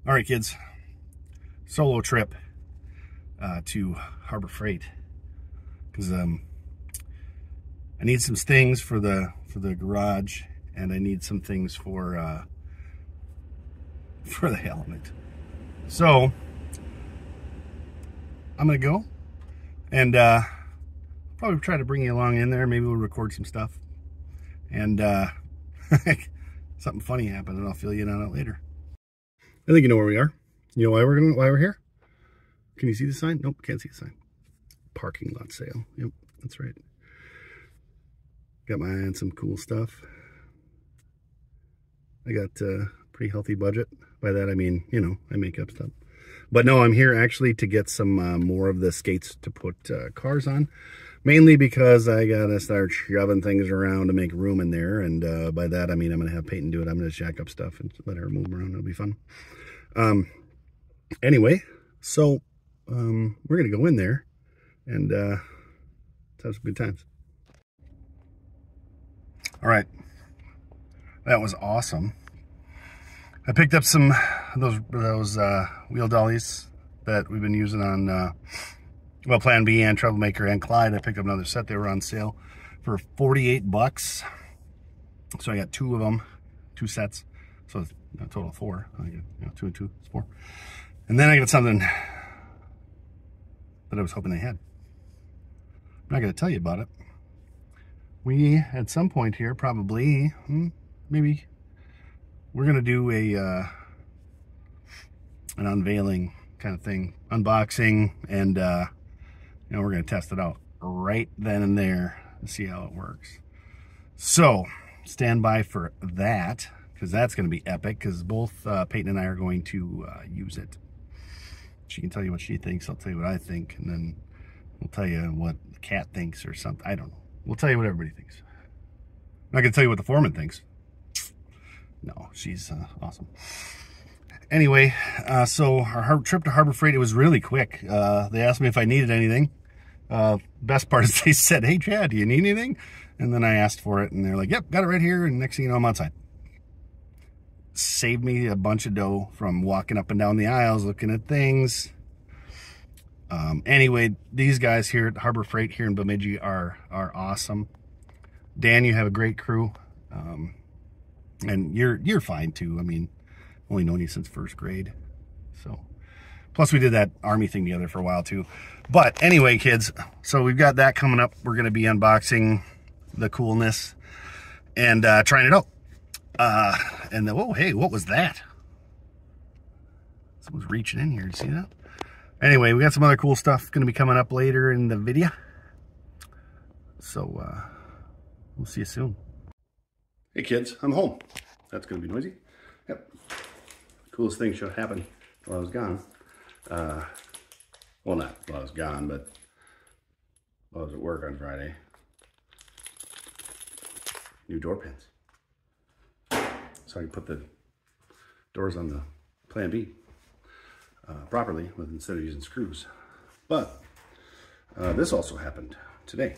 All right, kids. Solo trip to Harbor Freight because I need some things for the garage, and I need some things for the element. So I'm gonna go and probably try to bring you along in there. Maybe we'll record some stuff, and something funny happened, and I'll fill you in on it later. I think you know where we are. You know why we're here? Can you see the sign? Nope, can't see the sign. Parking lot sale. Yep, that's right. Got my eye on some cool stuff. I got a pretty healthy budget. By that I mean, you know, I make up stuff. But no, I'm here actually to get some more of the skates to put cars on. Mainly because I gotta start shoving things around to make room in there. And by that I mean I'm gonna have Peyton do it. I'm gonna jack up stuff and let her move around. It'll be fun. Anyway, so we're gonna go in there and have some good times. All right, that was awesome. I picked up some of those wheel dollies that we've been using on well, Plan B and Troublemaker and Clyde. I picked up another set. They were on sale for 48 bucks. So I got two of them, two sets. So a total of four. I get, you know, 2 and 2 is 4. And then I got something that I was hoping they had. I'm not going to tell you about it. We, at some point here, probably, maybe, we're going to do an unveiling kind of thing. Unboxing, and, you know, we're going to test it out right then and there to see how it works. So, stand by for that, because that's going to be epic, because both Peyton and I are going to use it. She can tell you what she thinks, I'll tell you what I think, and then we'll tell you what the cat thinks or something. I don't know. We'll tell you what everybody thinks. I'm not going to tell you what the foreman thinks. No, she's awesome. Anyway, so our trip to Harbor Freight, it was really quick. They asked me if I needed anything. Best part is they said, "Hey, Chad, do you need anything?" And then I asked for it, and they're like, "Yep, got it right here." And next thing you know, I'm outside. Saved me a bunch of dough from walking up and down the aisles looking at things. Anyway, these guys here at Harbor Freight here in Bemidji are awesome. Dan, you have a great crew, and you're fine too. I mean, only known you since first grade, so plus we did that Army thing together for a while too. But anyway, kids, so we've got that coming up. We're going to be unboxing the coolness and trying it out. And then, whoa, hey, what was that? Someone's reaching in here. You see that? Anyway, we got some other cool stuff going to be coming up later in the video. So, we'll see you soon. Hey kids, I'm home. That's going to be noisy. Yep. Coolest thing should happen while I was gone. Well, not while I was gone, but while I was at work on Friday. New door pins. So I can put the doors on the Plan B properly instead of using screws. But this also happened today.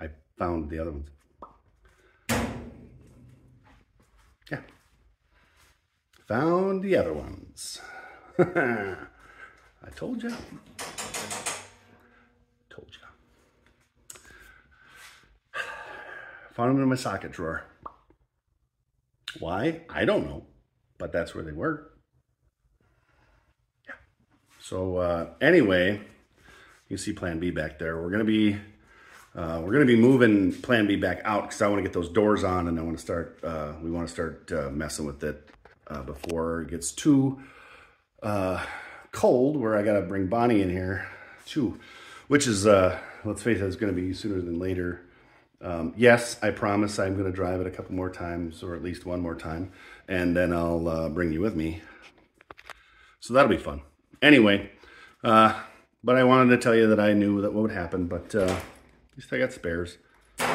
I found the other ones. Yeah. Found the other ones. I told you. Told you. Found them in my socket drawer. Why? I don't know, but that's where they were. Yeah. So anyway, you see Plan B back there. We're gonna be moving Plan B back out because I want to get those doors on, and I want to start. We want to start messing with it before it gets too cold, where I gotta bring Bonnie in here too, which is let's face it, it's gonna be sooner than later. Yes, I promise I'm going to drive it a couple more times, or at least one more time, and then I'll bring you with me. So that'll be fun. Anyway, but I wanted to tell you that I knew that what would happen, but at least I got spares. In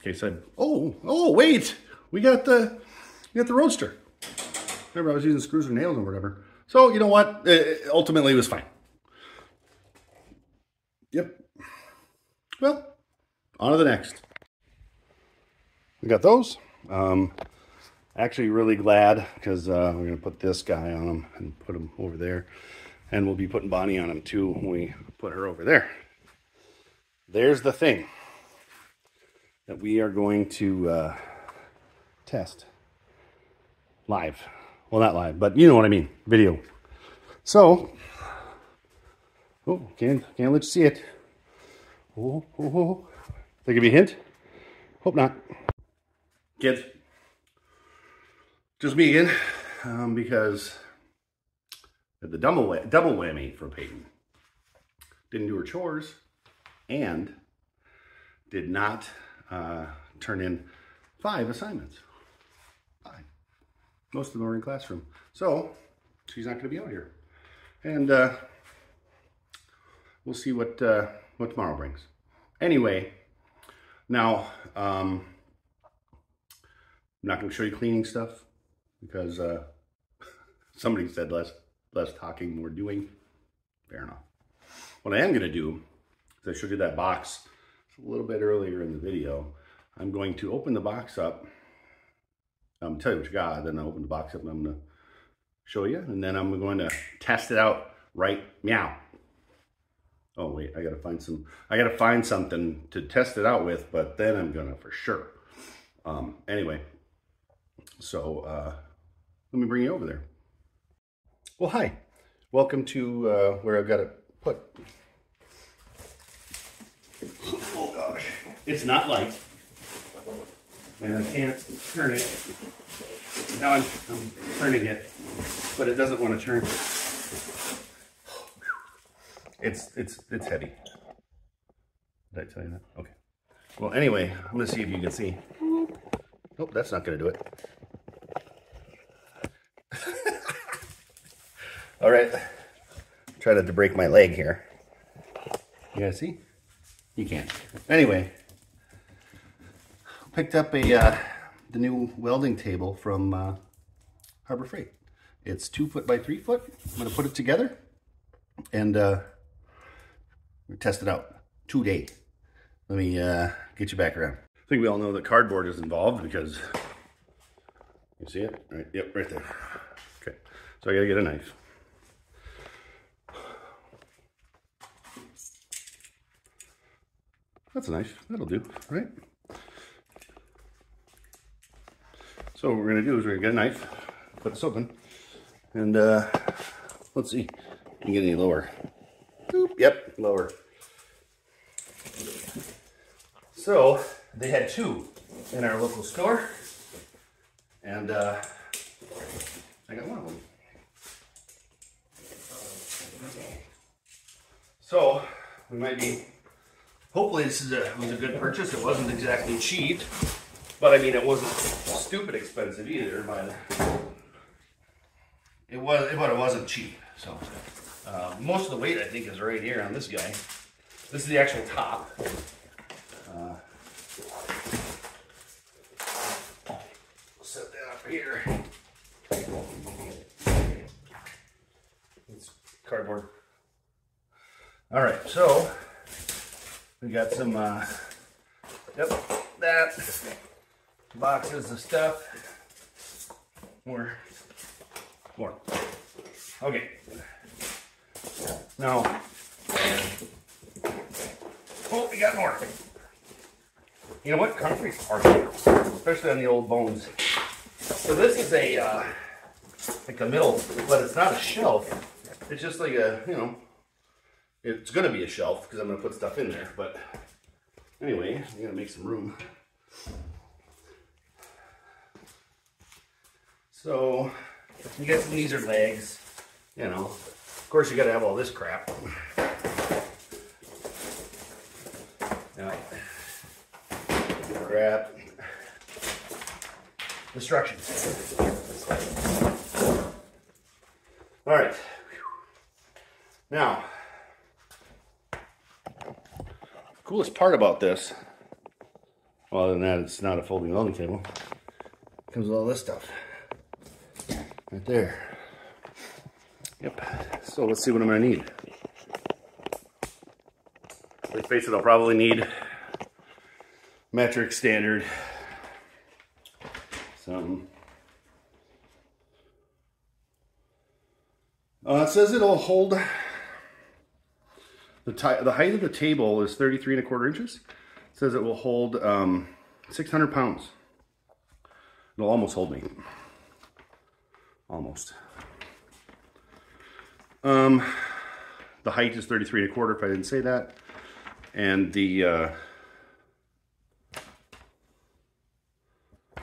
case oh, wait! We got the Roadster. Remember, I was using screws or nails or whatever. So, you know what? Ultimately, it was fine. Yep. Well, on to the next. We got those. Actually really glad, because we're going to put this guy on him and put him over there. And we'll be putting Bonnie on him too when we put her over there. There's the thing that we are going to test live. Well, not live, but you know what I mean, video. So, oh, can't let you see it. Oh, oh, oh. Did I give you a hint? Hope not. Kids, just me again, because the double whammy for Peyton. Didn't do her chores and did not turn in 5 assignments. 5. Most of them are in classroom. So she's not going to be out here. And we'll see what tomorrow brings. Anyway, now I'm not going to show you cleaning stuff because somebody said less talking, more doing. Fair enough. What I am going to do is I showed you that box a little bit earlier in the video. I'm going to open the box up. I'm tell you what you got, then I'll open the box up and I'm going to show you, and then I'm going to test it out right meow. Oh wait, I gotta find something to test it out with, but then I'm gonna for sure. Anyway, so let me bring you over there. Well, hi, welcome to where I've got it put. Oh gosh, it's not light, and I can't turn it. Now I'm turning it, but it doesn't want to turn. It's heavy. Did I tell you that? Okay. Well, anyway, I'm gonna see if you can see. Nope, that's not gonna do it. All right. Try not to break my leg here. You guys see? You can't. Anyway, picked up the new welding table from Harbor Freight. It's 2 foot by 3 foot. I'm gonna put it together and test it out today. Let me get you back around. I think we all know that cardboard is involved because you see it? Right, yep, right there. Okay, so I gotta get a knife. That's a knife, that'll do, right? So what we're gonna do is we're gonna get a knife, put this open, and let's see, can you get any lower? Boop, yep, lower. So they had 2 in our local store, and I got one of them. So we might be. Hopefully this was a good purchase. It wasn't exactly cheap, but I mean it wasn't stupid expensive either. But it wasn't cheap. So most of the weight I think is right here on this guy. This is the actual top. Set that up here. It's cardboard. All right, so we got some, yep, that boxes of stuff. More. Okay. Now, oh, we got more. You know what? Concrete's hard, especially on the old bones. So this is a like a middle, but it's not a shelf. It's just like a, you know, it's gonna be a shelf because I'm gonna put stuff in there. But anyway, I'm gonna make some room. So you guess these are legs. You know, of course you gotta have all this crap. Now, grab instructions. All right. Now, coolest part about this, well, other than that, it's not a folding welding table. Comes with all this stuff right there. Yep. So let's see what I'm gonna need. Let's face it, I'll probably need metric, standard, some It says it'll hold, the height of the table is 33¼ inches. It says it will hold 600 pounds. It'll almost hold me. Almost. The height is 33¼ if I didn't say that. And the,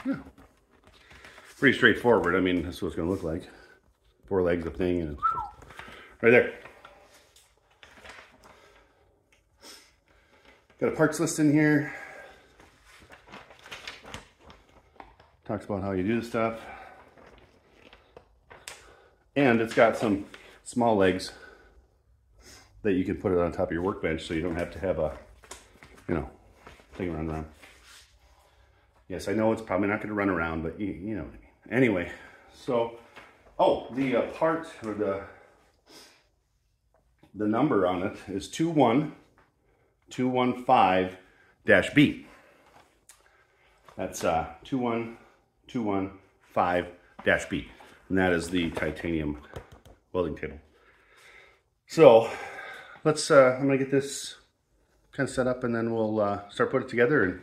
yeah, pretty straightforward. I mean, that's what it's gonna look like. 4 legs of thing, and right there. Got a parts list in here. Talks about how you do the stuff. And it's got some small legs that you can put it on top of your workbench so you don't have to have a, you know, thing run around. Yes, I know it's probably not going to run around, but you know what I mean. Anyway, so, oh, the part, or the number on it is 21215-B. That's 21215-B. And that is the titanium welding table. So let's, I'm gonna get this kind of set up, and then we'll start putting it together. And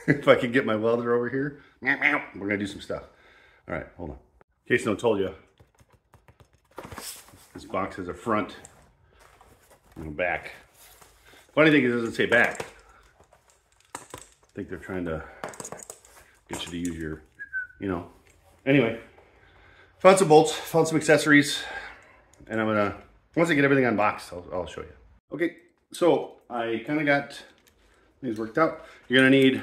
if I can get my welder over here, we're gonna do some stuff. All right, hold on. In case no one told you, this box has a front and a back. Funny thing is, it doesn't say back. I think they're trying to get you to use your, you know. Anyway, found some bolts, found some accessories, and I'm gonna, once I get everything unboxed, I'll show you. Okay, so I kind of got things worked out. You're gonna need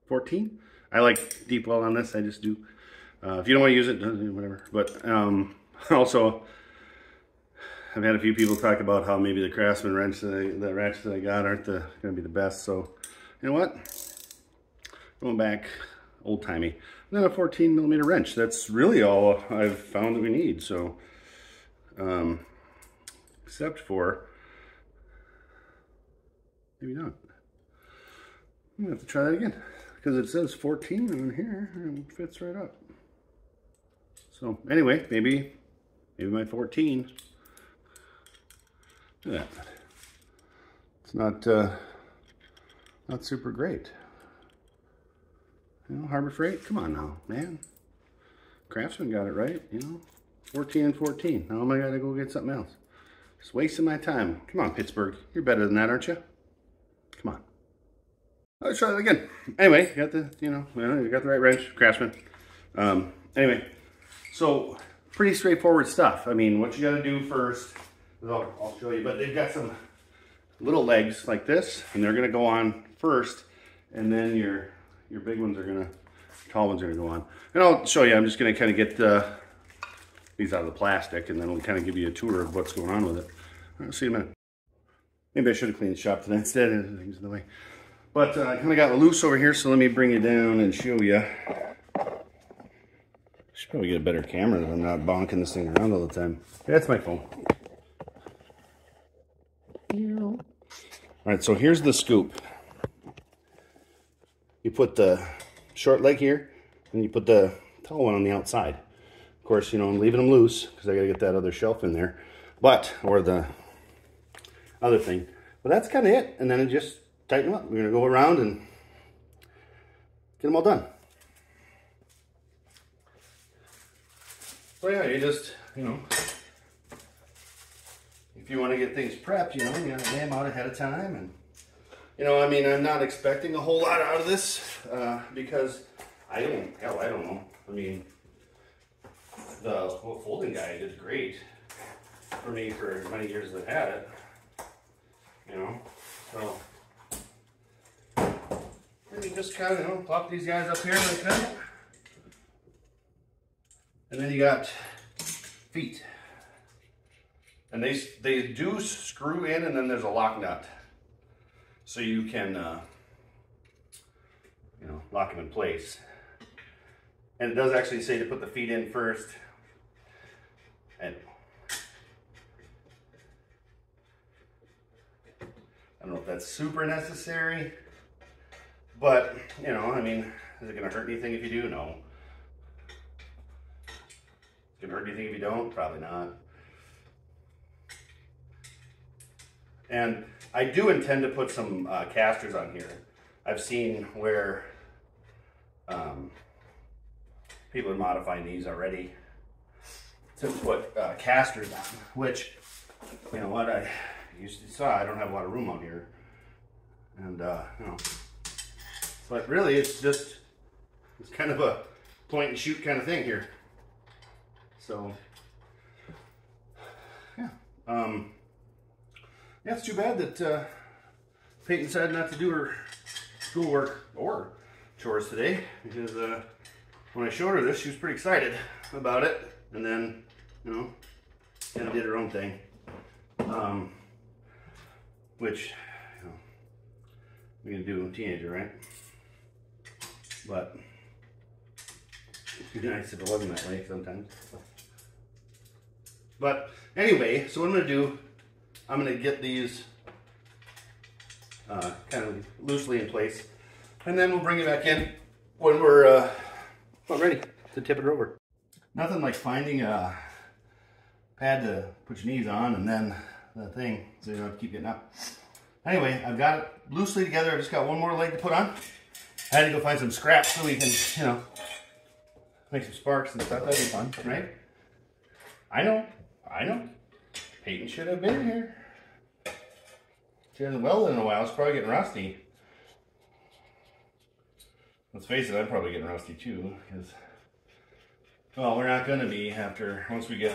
14. I like deep weld on this, I just do. If you don't want to use it, whatever. But also, I've had a few people talk about how maybe the Craftsman wrench, the ratchets that I got aren't going to be the best. So, you know what? Going back old-timey. And then a 14mm wrench. That's really all I've found that we need. So, except for, maybe not. I'm going to have to try that again. Because it says 14 on here, and it fits right up. So, anyway, maybe my 14. Look at that. It's not super great. You know, Harbor Freight, come on now, man. Craftsman got it right, you know. 14 and 14. Now am I gotta go get something else? Just wasting my time. Come on, Pittsburgh. You're better than that, aren't you? Come on. Let's try that again. Anyway, got the, you know, you got the right wrench, Craftsman. Anyway, so pretty straightforward stuff. I mean, what you gotta do first, I'll show you, but they've got some little legs like this, and they're gonna go on first, and then your big ones are gonna, tall ones are gonna go on. And I'll show you, I'm just gonna kind of get these out of the plastic, and then we'll kind of give you a tour of what's going on with it. I'll see you in a minute. Maybe I should have cleaned the shop today instead, things in the way. But I kind of got loose over here, so let me bring you down and show you. Should probably get a better camera if I'm not bonking this thing around all the time. That's my phone. All right, so here's the scoop. You put the short leg here, and you put the tall one on the outside. Of course, you know, I'm leaving them loose because I got to get that other shelf in there, or the other thing. But that's kind of it, and then just tighten them up. We're going to go around and get them all done. So yeah, you just, you know, if you want to get things prepped, you know, you gotta lay them out ahead of time. And, you know, I mean, I'm not expecting a whole lot out of this because I don't know. I mean, the whole folding guy did great for me for as many years as I've had it, you know, so maybe just kind of, you know, plop these guys up here like that. And then you got feet. And they do screw in, and then there's a lock nut. So you can, you know, lock them in place. And it does actually say to put the feet in first. And I don't know if that's super necessary, but, you know, I mean, is it going to hurt anything if you do? No. Gonna hurt anything if you don't? Probably not. And I do intend to put some casters on here. I've seen where people are modifying these already to put casters on, which, you know what, I usually saw I don't have a lot of room out here. And, you know, but really it's kind of a point and shoot kind of thing here. So, yeah. Yeah, it's too bad that Peyton decided not to do her schoolwork or chores today, because when I showed her this, she was pretty excited about it, and then, you know, kind of did her own thing, which, you know, we can do a teenager, right? But it'd be nice if it wasn't that way sometimes. But anyway, so what I'm going to do, I'm going to get these kind of loosely in place, and then we'll bring it back in when we're about ready to tip it over. Nothing like finding a pad to put your knees on and then the thing so you don't have to keep getting up. Anyway, I've got it loosely together. I just got one more leg to put on. I had to go find some scraps so we can, you know, make some sparks and stuff. That'd be fun, right? I know. Peyton should have been here. She hasn't welded in a while. It's probably getting rusty. Let's face it, I'm probably getting rusty too, because, well, we're not going to be after, once we get,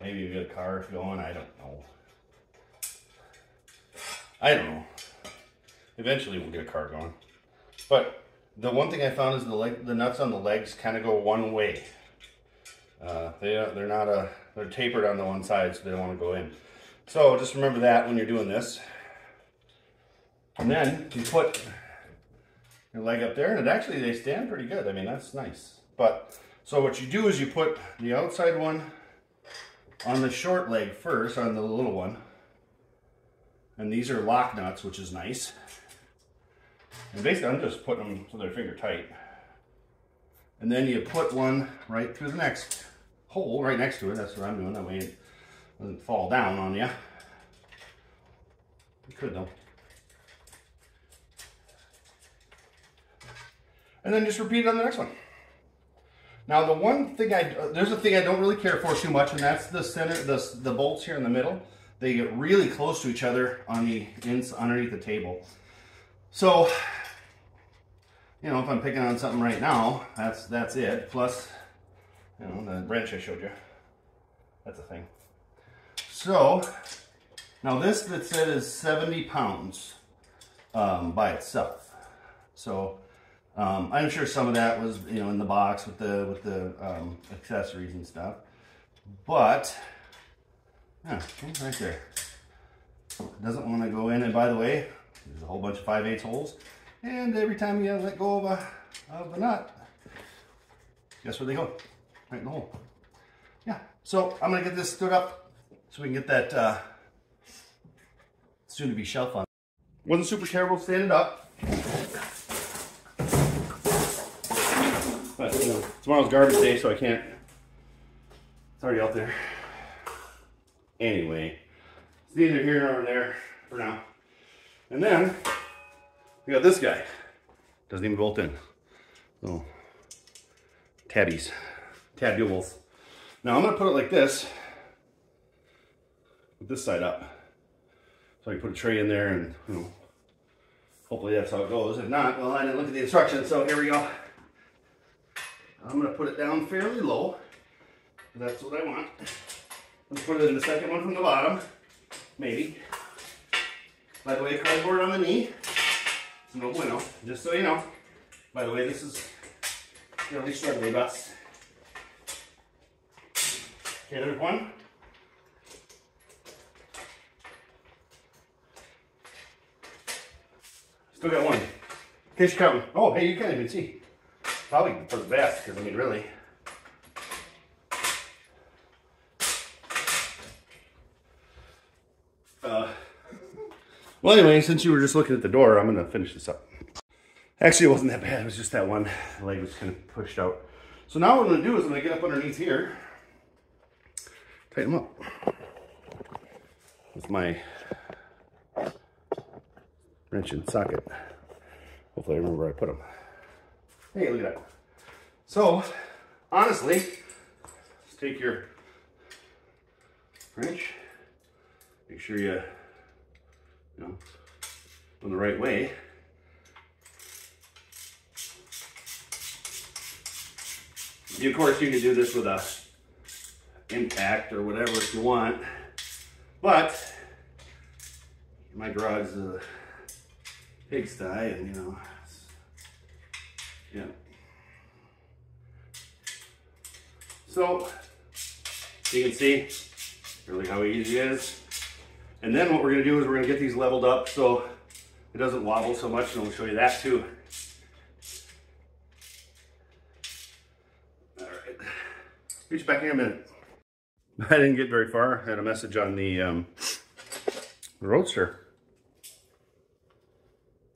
maybe we get a car going, I don't know. Eventually we'll get a car going. But the one thing I found is the nuts on the legs kind of go one way. They're tapered on the one side, so they don't want to go in. So just remember that when you're doing this. And then you put your leg up there, and actually they stand pretty good. I mean, that's nice. But so what you do is you put the outside one on the short leg first, on the little one. And these are lock nuts, which is nice. And basically I'm just putting them so they're finger tight. And then you put one right through the next hole, right next to it. That's what I'm doing. That way it doesn't fall down on you. It could though. And then just repeat it on the next one. Now the one thing there's a thing I don't really care for too much, and that's the center, the bolts here in the middle. They get really close to each other on the ends underneath the table. So, you know, if I'm picking on something right now, that's it. Plus, you know, the wrench I showed you. That's a thing. So, now this that said is 70 pounds by itself. So, I'm sure some of that was, you know, in the box with the accessories and stuff. But, yeah, right there. It doesn't want to go in, and by the way, there's a whole bunch of 5/8 holes. And every time you let go of the nut, guess where they go? Right in the hole. Yeah, so I'm going to get this stood up so we can get that soon-to-be shelf on. Wasn't super terrible standing up. But, you know, tomorrow's garbage day, so I can't. It's already out there. Anyway, it's neither here nor there for now. And then we got this guy. Doesn't even bolt in. Little tabbies, tabules. Now I'm gonna put it like this, with this side up, so I can put a tray in there, and, you know, hopefully that's how it goes. If not, well, I didn't look at the instructions, so here we go. I'm gonna put it down fairly low. That's what I want. Let's put it in the second one from the bottom, maybe. By the way, cardboard on the knee. It's no bueno, just so you know. By the way, this is really struggling bus. Okay, there's one. Still got one. In case you're coming. Oh, hey, you can't even see. Probably for the best, because I mean, really. Well, anyway, since you were just looking at the door, I'm going to finish this up. Actually, it wasn't that bad. It was just that one leg was kind of pushed out. So now what I'm going to do is I'm going to get up underneath here, tighten them up with my wrench and socket. Hopefully I remember where I put them. Hey, look at that. So, honestly, just take your wrench, make sure you know, on the right way. Of course, you can do this with a impact or whatever if you want, but my garage is a pigsty, and you know, yeah. So you can see really how easy it is. And then what we're going to do is we're going to get these leveled up so it doesn't wobble so much, and we'll show you that too. All right, reach back in a minute. I didn't get very far. I had a message on the Roadster.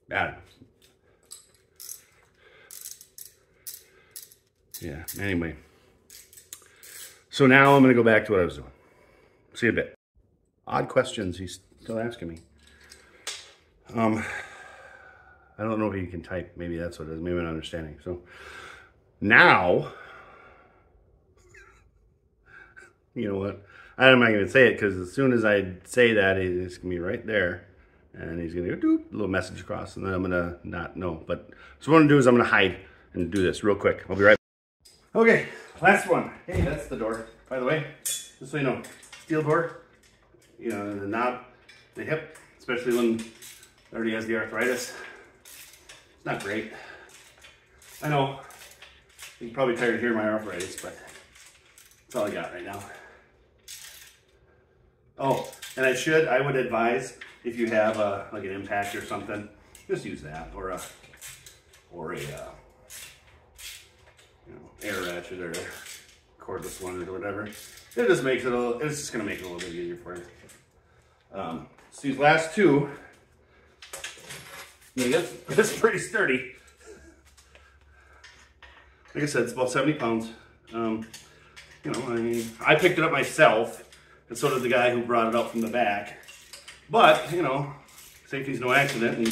Bad. Yeah, anyway. So now I'm going to go back to what I was doing. See you in a bit. Odd questions he's still asking me. I don't know if he can type. Maybe that's what it is. Maybe I'm not understanding. So now, you know what? I'm not going to say it because as soon as I say that, it's going to be right there. And he's going to go, doop, a little message across. And then I'm going to not know. But so what I'm going to do is I'm going to hide and do this real quick. I'll be right back. Okay, last one. Hey, that's the door, by the way. Just so you know, steel door. You know, the knob, the hip, especially when it already has the arthritis. It's not great. I know, you're probably tired of hearing my arthritis, but that's all I got right now. Oh, and I would advise if you have like an impact or something, just use that, or a you know, air ratchet or a cordless one or whatever. It just makes it a little, it's just gonna make it a little bit easier for you. So these last two, yeah, it's pretty sturdy. Like I said, it's about 70 pounds. You know, I mean, I picked it up myself, and so did the guy who brought it up from the back. But, you know, safety's no accident, and I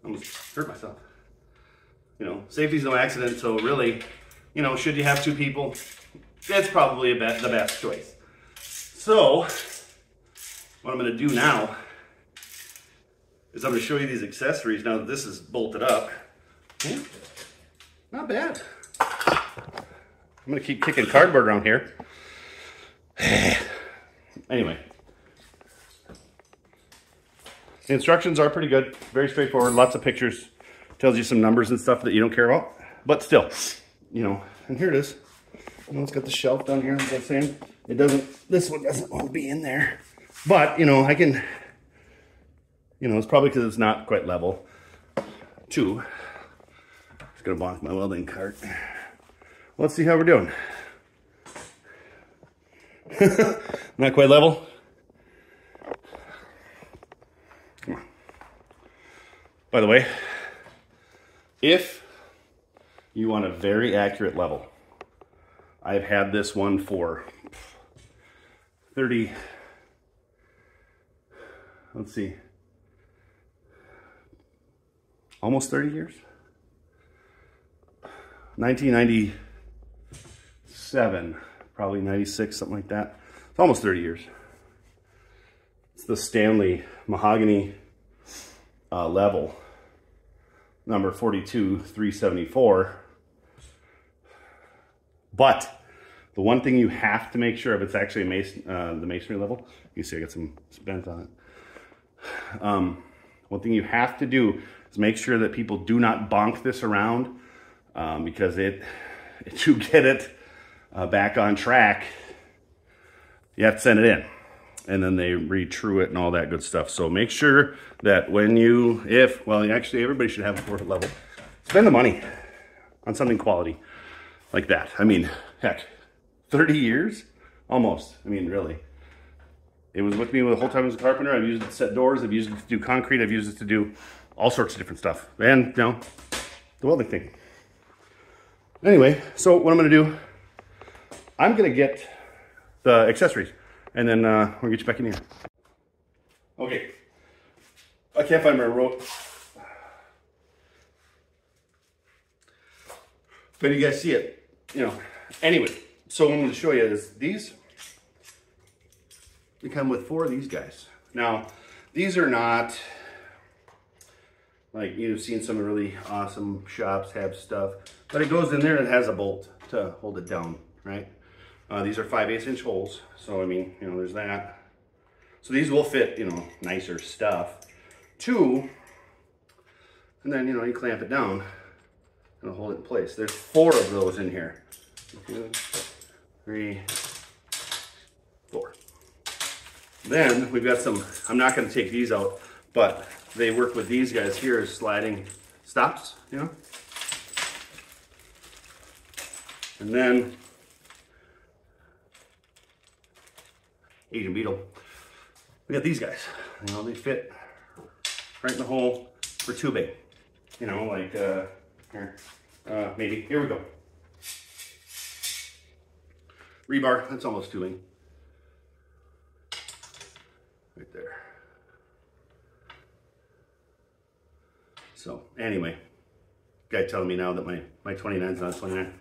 almost hurt myself. You know, safety's no accident, so really, you know, should you have two people, that's probably the best choice. So, what I'm going to do now is I'm going to show you these accessories now that this is bolted up. Yeah, not bad. I'm going to keep kicking cardboard around here. Anyway. The instructions are pretty good. Very straightforward. Lots of pictures. Tells you some numbers and stuff that you don't care about. But still, you know, and here it is. You know, it's got the shelf down here, like I was saying. It doesn't, this one doesn't want to be in there. But, you know, I can, you know, it's probably because it's not quite level. Two, it's going to bonk my welding cart. Let's see how we're doing. Not quite level. Come on. By the way, if you want a very accurate level, I've had this one for 30, let's see, almost 30 years. 1997, probably 96, something like that. It's almost 30 years. It's the Stanley mahogany level, number 42374. But the one thing you have to make sure of, it's actually a the masonry level. You see I got some bent on it. One thing you have to do is make sure that people do not bonk this around, because to get it back on track, you have to send it in, and then they re-true it and all that good stuff. So make sure that when you, well, actually everybody should have a 4-foot level. Spend the money on something quality like that. I mean, heck, 30 years? Almost. I mean, really. It was with me the whole time I was a carpenter. I've used it to set doors. I've used it to do concrete. I've used it to do all sorts of different stuff. And, you know, the welding thing. Anyway, so what I'm gonna do, I'm gonna get the accessories and then we'll get you back in here. Okay, I can't find my rope. But you guys see it, you know. Anyway, so what I'm gonna show you is these. They come with 4 of these guys. Now, these are not, like you've seen some really awesome shops have stuff, but it goes in there and it has a bolt to hold it down, right? These are 5/8 inch holes. So, I mean, you know, there's that. So these will fit, you know, nicer stuff. 2, and then, you know, you clamp it down and hold it in place. There's 4 of those in here. 2, 3, 4. Then we've got some, I'm not going to take these out, but they work with these guys here as sliding stops, you know. And then Asian beetle. We got these guys. You know, they fit right in the hole for tubing. You know, like here, maybe. Here we go. Rebar. That's almost tubing. Right there. So anyway, guy telling me now that my 29 is not 29.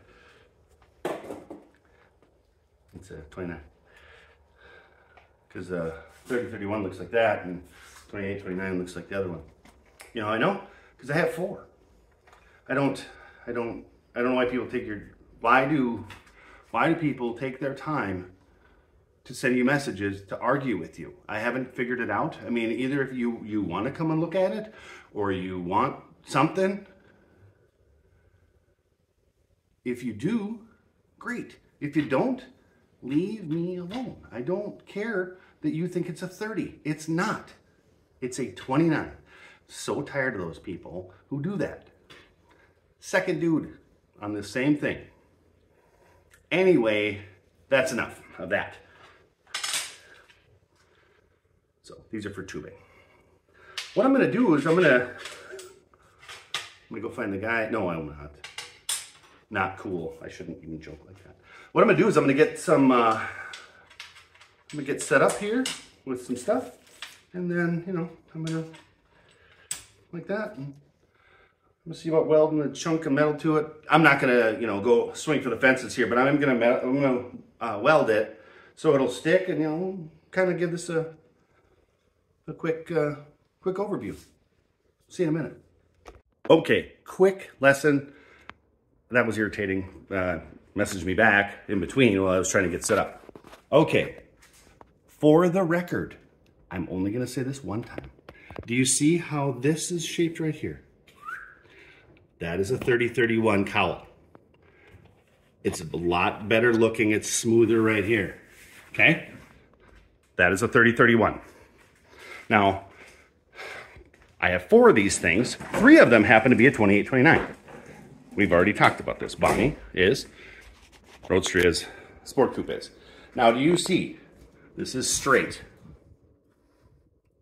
It's a 29. Because 30, 31 looks like that, and 28, 29 looks like the other one. You know, I know, because I have 4. I don't know why people take why do people take their time to send you messages to argue with you? I haven't figured it out. I mean, either if you want to come and look at it, or you want something. If you do, great. If you don't, leave me alone. I don't care that you think it's a 30. It's not. It's a 29. So tired of those people who do that. Second dude on the same thing. Anyway, that's enough of that. So these are for tubing. What I'm gonna do is I'm gonna go find the guy. No, I will not. Not cool. I shouldn't even joke like that. What I'm gonna do is I'm gonna get some, I'm gonna get set up here with some stuff. And then, you know, I'm gonna, like that. And I'm gonna see about welding a chunk of metal to it. I'm not gonna, you know, go swing for the fences here, but I'm gonna weld it so it'll stick and, you know, kind of give this a quick overview. See you in a minute. Okay, quick lesson. That was irritating. Messaged me back in between while I was trying to get set up. Okay, for the record, I'm only gonna say this one time. Do you see how this is shaped right here? That is a 30-31 cowl. It's a lot better looking. It's smoother right here. Okay? That is a 30-31. Now, I have 4 of these things. 3 of them happen to be a 28-29. We've already talked about this. Bonnie is, Roadster is, Sport Coupe is. Now, do you see? This is straight.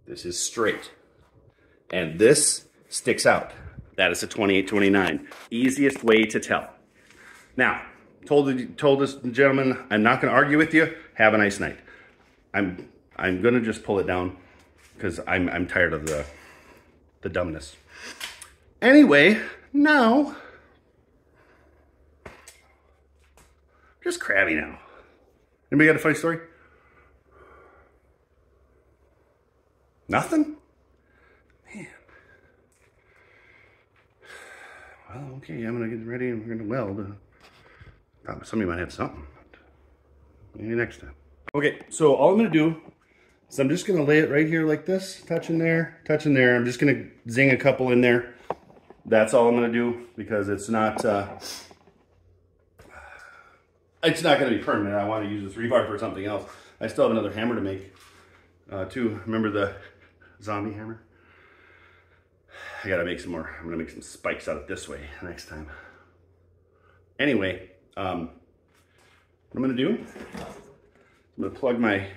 This is straight. And this sticks out. That is a 28-29. Easiest way to tell. Now, told this gentleman, I'm not going to argue with you. Have a nice night. I'm going to just pull it down because I'm tired of the dumbness. Anyway, now, just crabby now. Anybody got a funny story? Nothing? Man. Well, okay, I'm gonna get ready and we're gonna weld. Thought somebody might have something, but maybe next time. Okay, so all I'm gonna do is I'm just gonna lay it right here like this, touching there, touching there. I'm just gonna zing a couple in there. That's all I'm gonna do because it's not gonna be permanent. I want to use this rebar for something else. I still have another hammer to make too. Remember the zombie hammer? I gotta make some more. I'm gonna make some spikes out of this way next time. Anyway, what I'm gonna do, I'm gonna plug my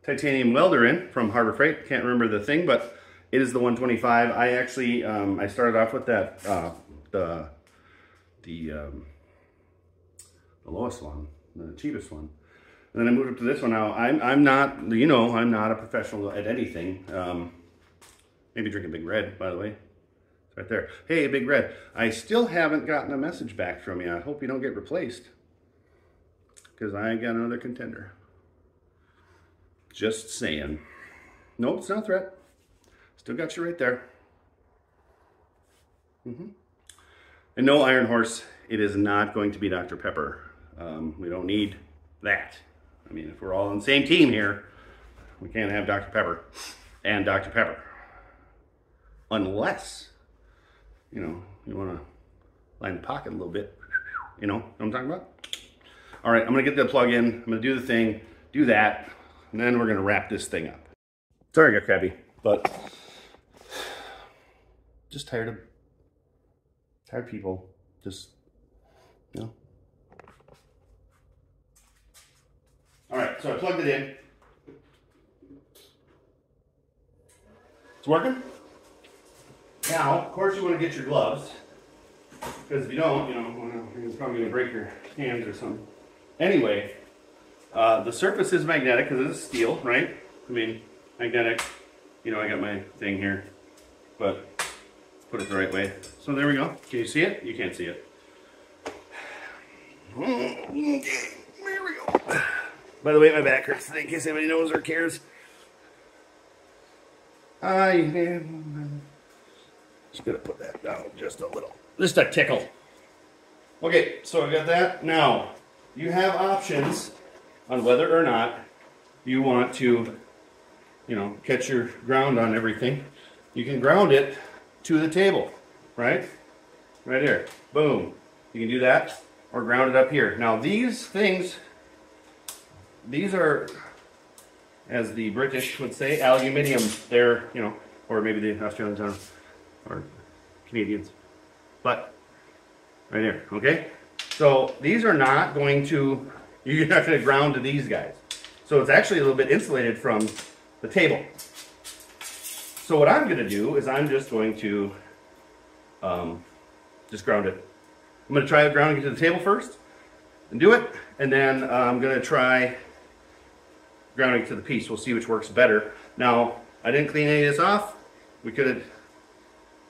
titanium welder in from Harbor Freight. Can't remember the thing, but it is the 125. I actually, I started off with that, the lowest one, the cheapest one. And then I moved up to this one. Now, I'm not, you know, I'm not a professional at anything. Maybe drinking Big Red, by the way. It's right there. Hey, Big Red. I still haven't gotten a message back from you. I hope you don't get replaced, because I got another contender. Just saying. Nope, it's not a threat. Still got you right there. And no, Iron Horse, it is not going to be Dr. Pepper. We don't need that. I mean, if we're all on the same team here, we can't have Dr. Pepper and Dr. Pepper. Unless, you know, you want to line the pocket a little bit. You know what I'm talking about? All right, I'm going to get the plug in. I'm going to do the thing, do that, and then we're going to wrap this thing up. Sorry I got crabby, but just tired people. Just, you know. All right, so I plugged it in. It's working. Now, of course, you want to get your gloves, because if you don't, you know, you're probably going to break your hands or something. Anyway, the surface is magnetic because it's steel, right? I mean, magnetic. You know, I got my thing here, but let's put it the right way. So there we go. Can you see it? You can't see it. There we go. By the way, my back hurts today, in case anybody knows or cares. Just gonna put that down just a little. Just a tickle. Okay, so I got that. Now, you have options on whether or not you want to, you know, catch your ground on everything. You can ground it to the table, right? Right here. Boom. You can do that, or ground it up here. Now, these things, these are, as the British would say, aluminium. They're, you know, or maybe the Australians are, or Canadians. But right here, okay? So these are not going to, you're not going to ground to these guys. So it's actually a little bit insulated from the table. So what I'm going to do is I'm just going to just ground it. I'm going to try grounding it to the table first and do it, and then I'm going to try grounding it to the piece. We'll see which works better. Now, I didn't clean any of this off. We could have,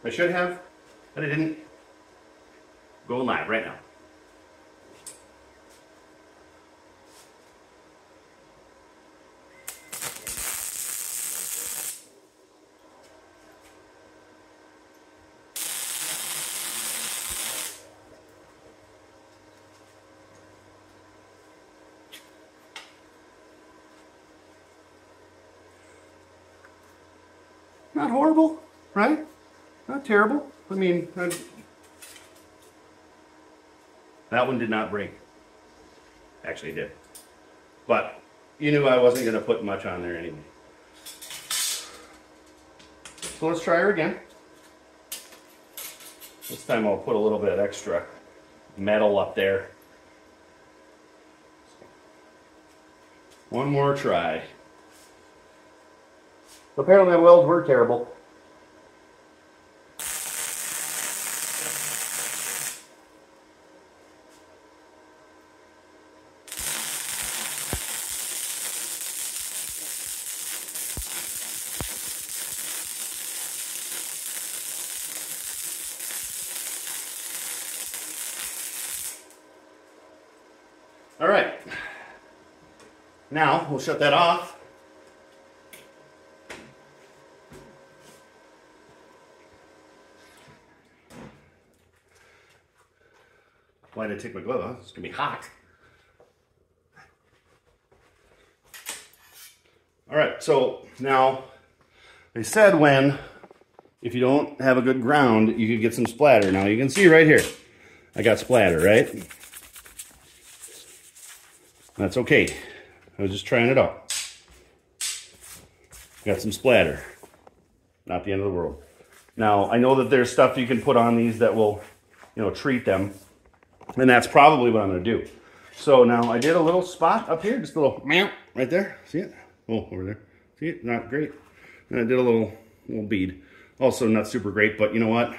I should have, but I didn't. Going live right now. Not horrible, right? Not terrible. I mean, that one did not break. Actually, it did. But you knew I wasn't going to put much on there anyway. So let's try her again. This time I'll put a little bit extra metal up there. One more try. Apparently my welds were terrible. All right. Now we'll shut that off. Why did I take my glove off? It's gonna be hot. All right, so now they said if you don't have a good ground, you could get some splatter. Now you can see right here, I got splatter, right? That's okay. I was just trying it out. Got some splatter. Not the end of the world. Now, I know that there's stuff you can put on these that will, you know, treat them. And that's probably what I'm going to do. So now I did a little spot up here, just a little meow right there. See it? Oh, over there. See it? Not great. And I did a little bead. Also not super great, but you know what?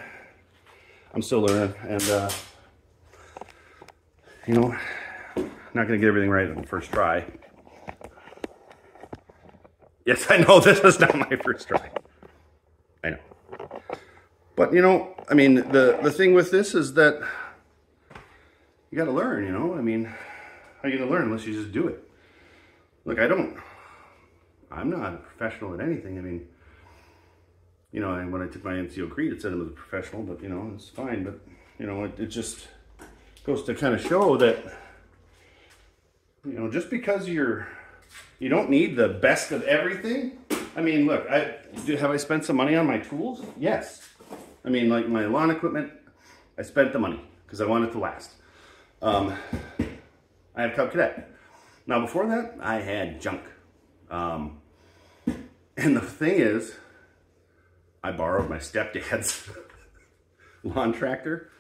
I'm still learning. And you know, not going to get everything right on the first try. Yes, I know this is not my first try. I know. But, you know, I mean, the thing with this is that you got to learn, you know? I mean, how are you going to learn unless you just do it? Look, I'm not a professional at anything. I mean, you know, and when I took my NCO creed, it said I was a professional, but, you know, it's fine. But, you know, it just goes to kind of show that, you know, just because you don't need the best of everything. I mean, look, have I spent some money on my tools? Yes. I mean, like my lawn equipment, I spent the money because I want it to last. I have Cub Cadet. Now, before that, I had junk. And the thing is, I borrowed my stepdad's lawn tractor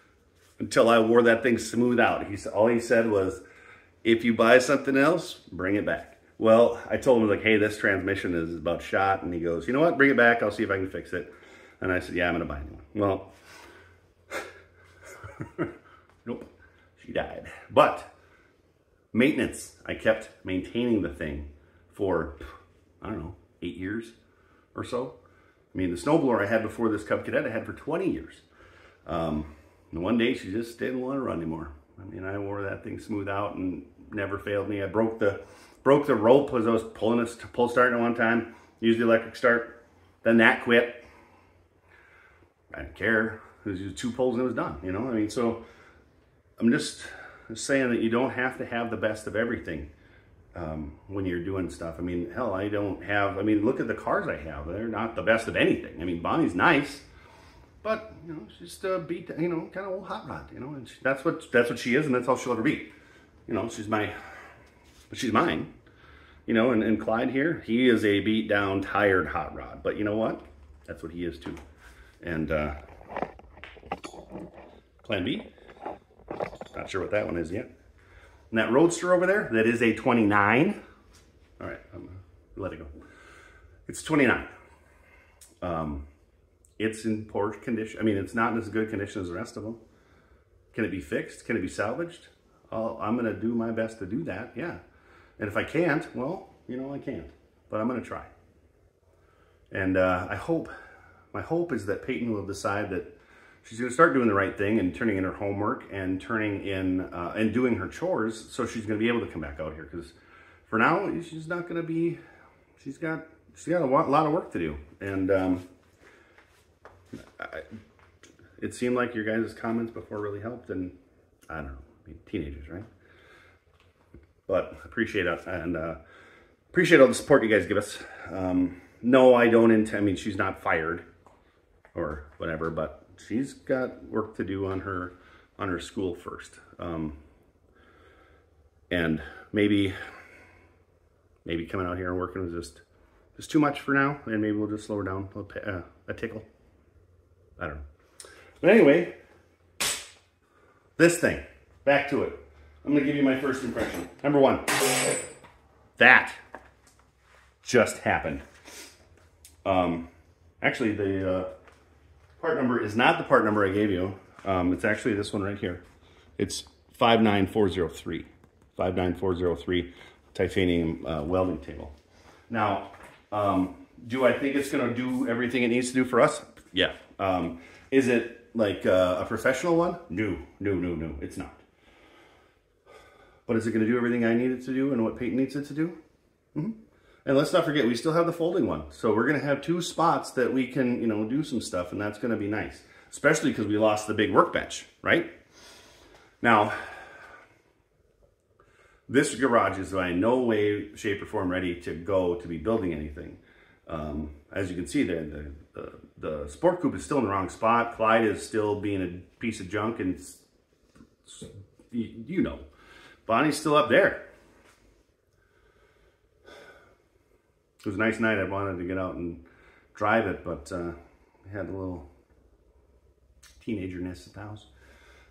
until I wore that thing smooth out. All he said was, if you buy something else, bring it back. Well, I told him, like, hey, this transmission is about shot. And he goes, you know what, bring it back. I'll see if I can fix it. And I said, yeah, I'm going to buy a new one. Well, nope, she died. But maintenance, I kept maintaining the thing for, I don't know, 8 years or so. I mean, the snowblower I had before this Cub Cadet, I had for 20 years. And one day she just didn't want to run anymore. I mean, I wore that thing smooth out and never failed me. I broke the rope as I was pulling a pull start at one time. Used the electric start. Then that quit. I didn't care. It was just 2 pulls and it was done, you know? I mean, so I'm just saying that you don't have to have the best of everything when you're doing stuff. I mean, hell, I mean, look at the cars I have. They're not the best of anything. I mean, Bonnie's nice, but, you know, she's just beat, you know, kind of old hot rod, you know, and that's what she is, and that's all she'll ever be. You know, she's mine, you know, and Clyde here, he is a beat down, tired hot rod, but you know what? That's what he is too. And Plan B, not sure what that one is yet. And that Roadster over there, that is a 29. All right, I'm gonna let it go. It's 29. It's in poor condition. I mean, it's not in as good condition as the rest of them. Can it be fixed? Can it be salvaged? I'm gonna do my best to do that, yeah. And if I can't, well, you know, I can't. But I'm gonna try. And my hope is that Peyton will decide that she's going to start doing the right thing and turning in her homework and turning in and doing her chores, so she's going to be able to come back out here. Because for now, she's not going to be. She's got a lot of work to do, and it seemed like your guys' comments before really helped. And I don't know, I mean, teenagers, right? But appreciate it, and appreciate all the support you guys give us. No, I don't intend. I mean, she's not fired or whatever, but she's got work to do on her school first. And maybe coming out here and working was just too much for now, and maybe we'll just slow her down a tickle. I don't know. But anyway, this thing, back to it. I'm gonna give you my first impression. Number 1, that just happened. Actually, the part number is not the part number I gave you. It's actually this one right here. It's 59403. 59403 titanium welding table. Now, do I think it's going to do everything it needs to do for us? Yeah. Is it like a professional one? No, it's not. But is it going to do everything I need it to do and what Peyton needs it to do? Mm-hmm. And let's not forget, we still have the folding one. So we're going to have 2 spots that we can, you know, do some stuff, and that's going to be nice. Especially because we lost the big workbench, right? Now, this garage is by no way, shape, or form ready to go to be building anything. As you can see there, the sport coupe is still in the wrong spot. Clyde is still being a piece of junk, and you know, Bonnie's still up there. It was a nice night. I wanted to get out and drive it, but I had a little teenagerness at the house.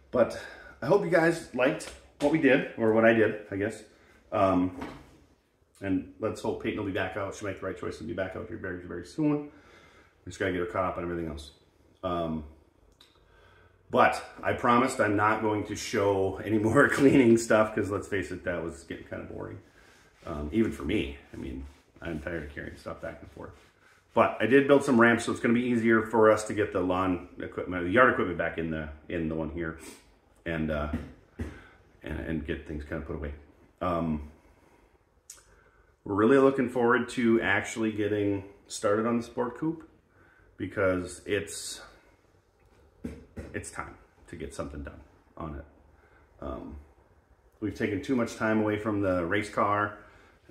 But I hope you guys liked what we did, or what I did, I guess. And let's hope Peyton will be back out. She'll make the right choice and be back out here very, very soon. We just gotta get her caught up on everything else. But I promised I'm not going to show any more cleaning stuff because let's face it, that was getting kind of boring. Even for me. I mean, I'm tired of carrying stuff back and forth. But I did build some ramps, so it's going to be easier for us to get the lawn equipment, the yard equipment back in the one here, and get things kind of put away. We're really looking forward to actually getting started on the sport coupe because it's time to get something done on it. We've taken too much time away from the race car,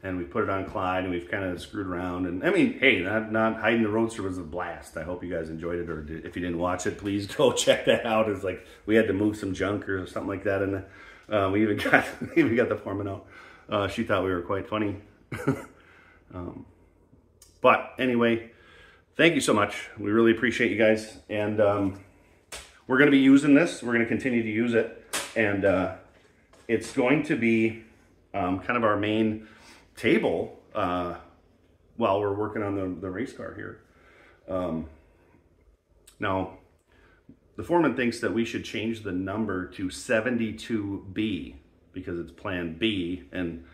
and we put it on Clyde, and we've kind of screwed around. And I mean, hey, not hiding the roadster was a blast. I hope you guys enjoyed it, or if you didn't watch it, please go check that out. It's like we had to move some junk or something like that, and we even got the foreman out. She thought we were quite funny. But anyway, thank you so much. We really appreciate you guys, and we're going to be using this. We're going to continue to use it, and it's going to be kind of our main table while we're working on the race car here. Now, the foreman thinks that we should change the number to 72B because it's Plan B and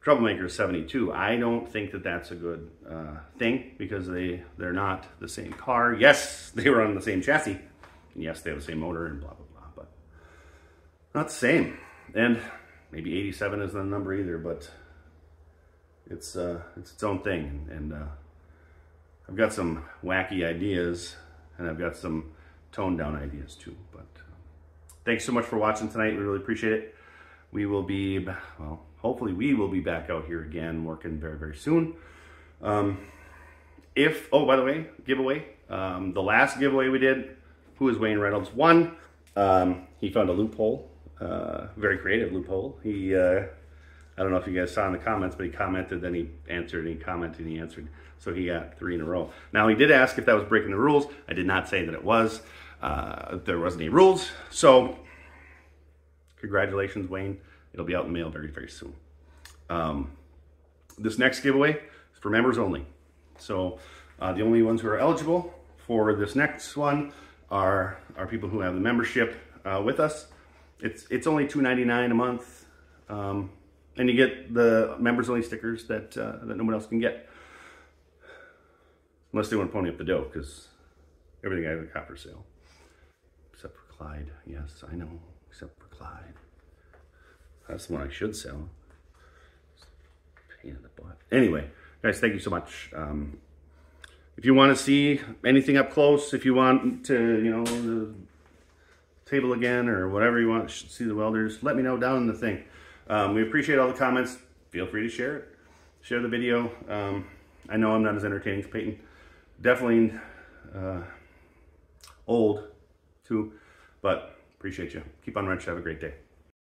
Troublemaker is 72. I don't think that that's a good thing because they're not the same car. Yes, they were on the same chassis. And yes, they have the same motor and blah, blah, blah, but not the same. And maybe 87 isn't the number either, but it's its own thing. And I've got some wacky ideas, and I've got some toned down ideas too. But thanks so much for watching tonight. We really appreciate it. We will be, well, hopefully we will be back out here again working very, very soon. Oh, by the way, giveaway. The last giveaway we did, who is Wayne Reynolds, won. He found a loophole, very creative loophole. I don't know if you guys saw in the comments, but he commented, then he answered, and he commented, and he answered. So he got 3 in a row. Now, he did ask if that was breaking the rules. I did not say that it was. There wasn't any rules. So, congratulations, Wayne. It'll be out in the mail very, very soon. This next giveaway is for members only. So, the only ones who are eligible for this next one are people who have the membership with us. It's only $2.99 a month. And you get the members only stickers that no one else can get. Unless they want to pony up the dough, because everything I got for sale. Except for Clyde. Yes, I know. Except for Clyde. That's the one I should sell. Pain in the butt. Anyway, guys, thank you so much. If you want to see anything up close, if you want to, you know, the table again or whatever you want to see the welders, let me know down in the thing. We appreciate all the comments. Feel free to share it. Share the video. I know I'm not as entertaining as Peyton. Definitely old too, but appreciate you. Keep on wrench. Have a great day.